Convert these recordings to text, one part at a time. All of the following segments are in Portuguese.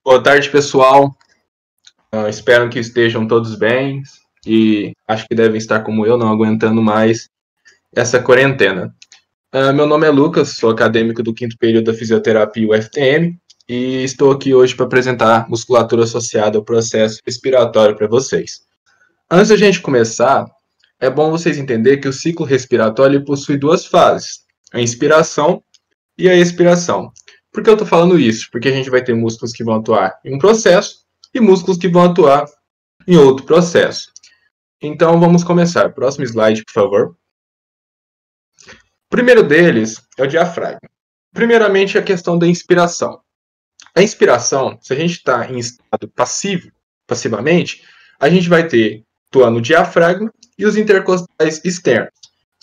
Boa tarde, pessoal. Espero que estejam todos bem e acho que devem estar como eu, não aguentando mais essa quarentena. Meu nome é Lucas, sou acadêmico do 5º período da fisioterapia UFTM e estou aqui hoje para apresentar musculatura associada ao processo respiratório para vocês. Antes da gente começar, é bom vocês entenderem que o ciclo respiratório possui duas fases, a inspiração e a expiração. Por que eu estou falando isso? Porque a gente vai ter músculos que vão atuar em um processo e músculos que vão atuar em outro processo. Então, vamos começar. Próximo slide, por favor. O primeiro deles é o diafragma. Primeiramente, a questão da inspiração. A inspiração, se a gente está em estado passivamente, a gente vai ter atuando o diafragma e os intercostais externos.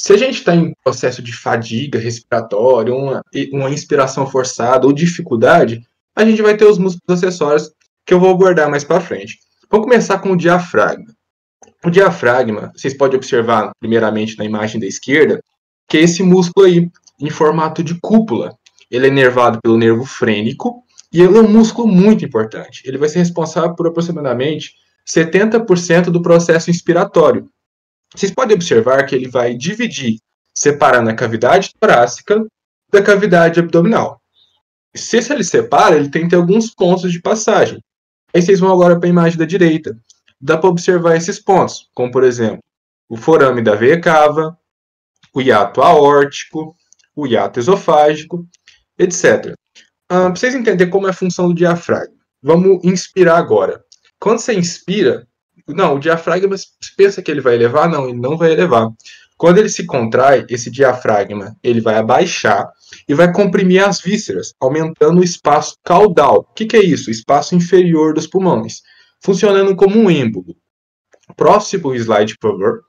Se a gente está em processo de fadiga respiratória, uma inspiração forçada ou dificuldade, a gente vai ter os músculos acessórios que eu vou abordar mais para frente. Vamos começar com o diafragma. O diafragma, vocês podem observar primeiramente na imagem da esquerda, que é esse músculo aí, em formato de cúpula. Ele é inervado pelo nervo frênico e ele é um músculo muito importante. Ele vai ser responsável por aproximadamente 70% do processo inspiratório. Vocês podem observar que ele vai dividir, separando a cavidade torácica da cavidade abdominal. Se ele separa, ele tem que ter alguns pontos de passagem. Aí vocês vão agora para a imagem da direita. Dá para observar esses pontos, como por exemplo, o forame da veia cava, o hiato aórtico, o hiato esofágico, etc. Para vocês entenderem como é a função do diafragma, vamos inspirar agora. Quando você inspira, o diafragma, você pensa que ele vai elevar? Não, ele não vai elevar. Quando ele se contrai, esse diafragma, ele vai abaixar e vai comprimir as vísceras, aumentando o espaço caudal. O que é isso? O espaço inferior dos pulmões, funcionando como um êmbolo. Próximo slide, por favor.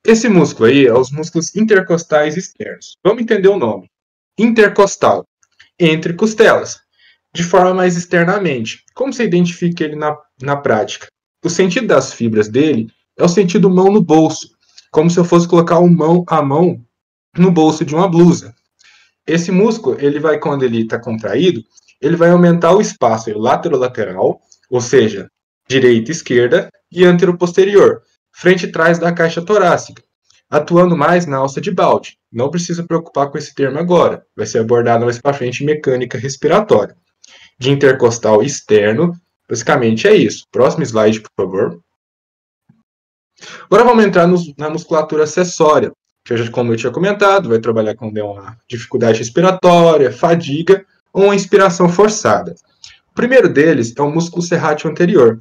Esse músculo aí é os músculos intercostais externos. Vamos entender o nome. Intercostal, entre costelas, de forma mais externamente. Como você identifica ele na prática? O sentido das fibras dele é o sentido mão no bolso, como se eu fosse colocar a mão no bolso de uma blusa. Esse músculo, ele vai, quando ele está contraído, ele vai aumentar o espaço lateral, ou seja, direita e esquerda, e antero-posterior, frente e trás da caixa torácica, atuando mais na alça de balde. Não precisa preocupar com esse termo agora, vai ser abordado mais para frente em mecânica respiratória. De intercostal externo, basicamente é isso. Próximo slide, por favor. Agora vamos entrar na musculatura acessória, que, como eu tinha comentado, vai trabalhar com uma dificuldade respiratória, fadiga ou uma inspiração forçada. O primeiro deles é o músculo serrátil anterior.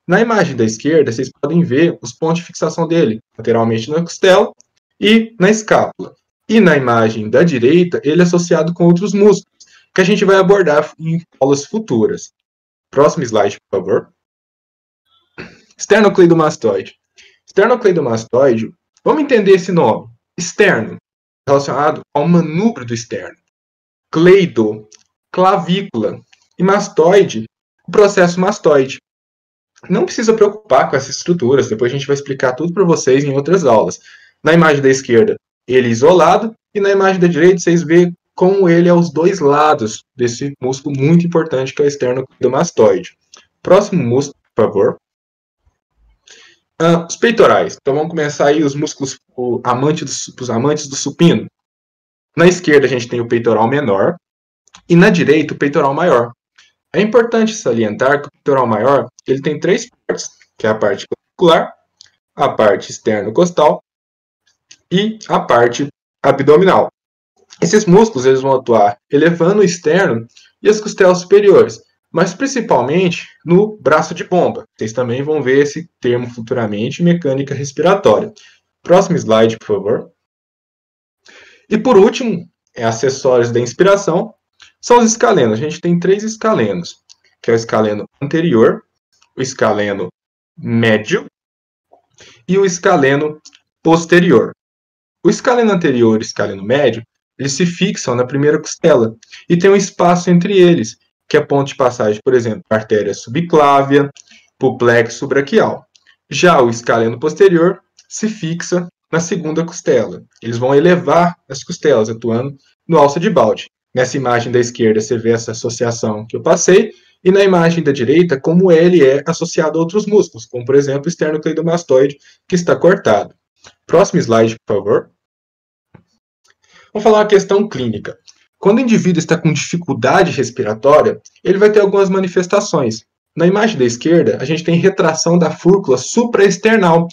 Na imagem da esquerda, vocês podem ver os pontos de fixação dele, lateralmente na costela e na escápula. E na imagem da direita, ele é associado com outros músculos, que a gente vai abordar em aulas futuras. Próximo slide, por favor. Esternocleidomastoide. Esternocleidomastoide, vamos entender esse nome. Externo, relacionado ao manubrio do externo. Cleido, clavícula. E mastoide, o processo mastoide. Não precisa preocupar com essas estruturas, depois a gente vai explicar tudo para vocês em outras aulas. Na imagem da esquerda, ele isolado, e na imagem da direita, vocês veem como ele é aos dois lados desse músculo muito importante que é o esternocleidomastoide. Próximo músculo, por favor. Os peitorais. Então vamos começar aí os músculos, os amantes do supino. Na esquerda a gente tem o peitoral menor e na direita o peitoral maior. É importante salientar que o peitoral maior ele tem três partes, que é a parte clavicular, a parte externo-costal e a parte abdominal. Esses músculos eles vão atuar elevando o externo e as costelas superiores, mas principalmente no braço de bomba. Vocês também vão ver esse termo futuramente em mecânica respiratória. Próximo slide, por favor. E por último, acessórios da inspiração, são os escalenos. A gente tem três escalenos, que é o escaleno anterior, o escaleno médio e o escaleno posterior. O escaleno anterior e o escaleno médio, eles se fixam na primeira costela e tem um espaço entre eles, que é ponto de passagem, por exemplo, artéria subclávia, para o plexo braquial. Já o escaleno posterior se fixa na segunda costela. Eles vão elevar as costelas, atuando no alça de balde. Nessa imagem da esquerda, você vê essa associação que eu passei, e na imagem da direita, como ele é associado a outros músculos, como, por exemplo, o esternocleidomastoide, que está cortado. Próximo slide, por favor. Vamos falar uma questão clínica. Quando o indivíduo está com dificuldade respiratória, ele vai ter algumas manifestações. Na imagem da esquerda, a gente tem retração da fúrcula supraesternal.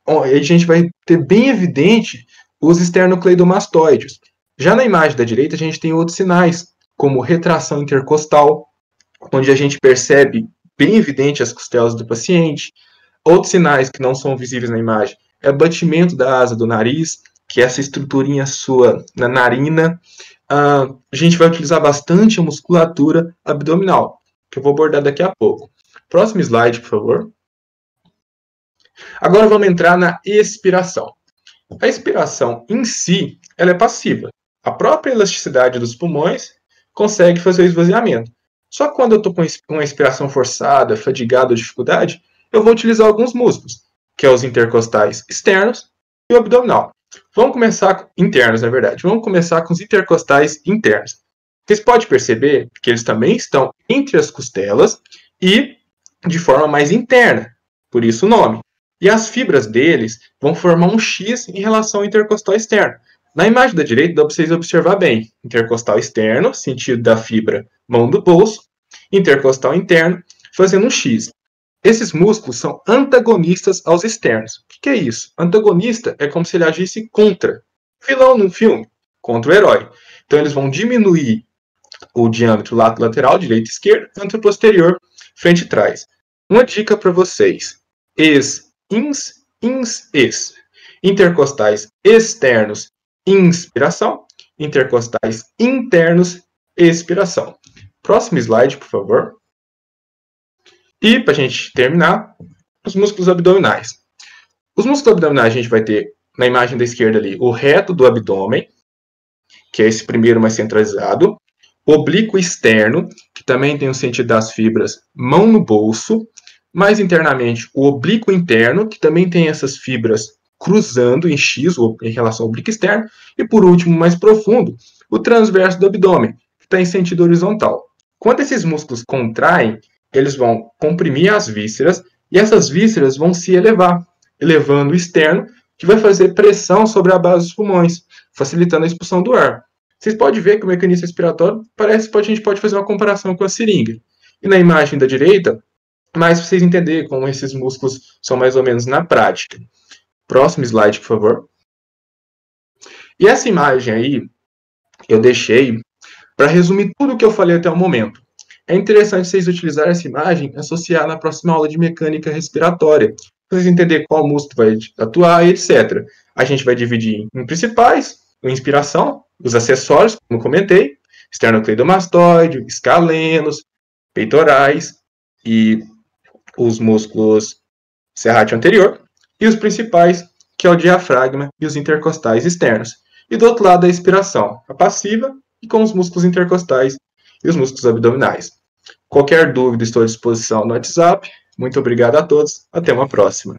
A gente vai ter bem evidente os esternocleidomastoides. Já na imagem da direita, a gente tem outros sinais, como retração intercostal, onde a gente percebe bem evidente as costelas do paciente. Outros sinais que não são visíveis na imagem é abatimento da asa do nariz, que é essa estruturinha sua na narina. A gente vai utilizar bastante a musculatura abdominal, que eu vou abordar daqui a pouco. Próximo slide, por favor. Agora vamos entrar na expiração. A expiração em si, ela é passiva. A própria elasticidade dos pulmões consegue fazer o esvaziamento. Só que quando eu estou com uma expiração forçada, fadigado ou dificuldade, eu vou utilizar alguns músculos, que é os intercostais externos e o abdominal. Vamos começar internos, na verdade. Vamos começar com os intercostais internos. Vocês podem perceber que eles também estão entre as costelas e de forma mais interna, por isso o nome. E as fibras deles vão formar um X em relação ao intercostal externo. Na imagem da direita, dá para vocês observar bem. Intercostal externo, sentido da fibra mão do bolso. Intercostal interno, fazendo um X. Esses músculos são antagonistas aos externos. O que é isso? Antagonista é como se ele agisse contra. Vilão num filme, contra o herói. Então eles vão diminuir o diâmetro lateral, direita e esquerda, anteroposterior, frente e trás. Uma dica para vocês. Ins, ex. Intercostais externos, inspiração. Intercostais internos, expiração. Próximo slide, por favor. E, para a gente terminar, os músculos abdominais. Os músculos abdominais a gente vai ter, na imagem da esquerda ali, o reto do abdômen, que é esse primeiro mais centralizado. O oblíquo externo, que também tem o sentido das fibras mão no bolso. Mais internamente, o oblíquo interno, que também tem essas fibras cruzando em X, em relação ao oblíquo externo. E, por último, mais profundo, o transverso do abdômen, que está em sentido horizontal. Quando esses músculos contraem, eles vão comprimir as vísceras e essas vísceras vão se elevar, elevando o externo, que vai fazer pressão sobre a base dos pulmões, facilitando a expulsão do ar. Vocês podem ver que o mecanismo respiratório parece que a gente pode fazer uma comparação com a seringa. E na imagem da direita, mais para vocês entenderem como esses músculos são mais ou menos na prática. Próximo slide, por favor. E essa imagem aí, eu deixei para resumir tudo o que eu falei até o momento. É interessante vocês utilizarem essa imagem e associar na próxima aula de mecânica respiratória, para vocês entenderem qual músculo vai atuar, etc. A gente vai dividir em principais, a inspiração, os acessórios, como eu comentei, esternocleidomastoide, escalenos, peitorais e os músculos serrátil anterior, e os principais, que é o diafragma e os intercostais externos. E do outro lado a expiração, a passiva, e com os músculos intercostais e os músculos abdominais. Qualquer dúvida, estou à disposição no WhatsApp. Muito obrigado a todos. Até uma próxima.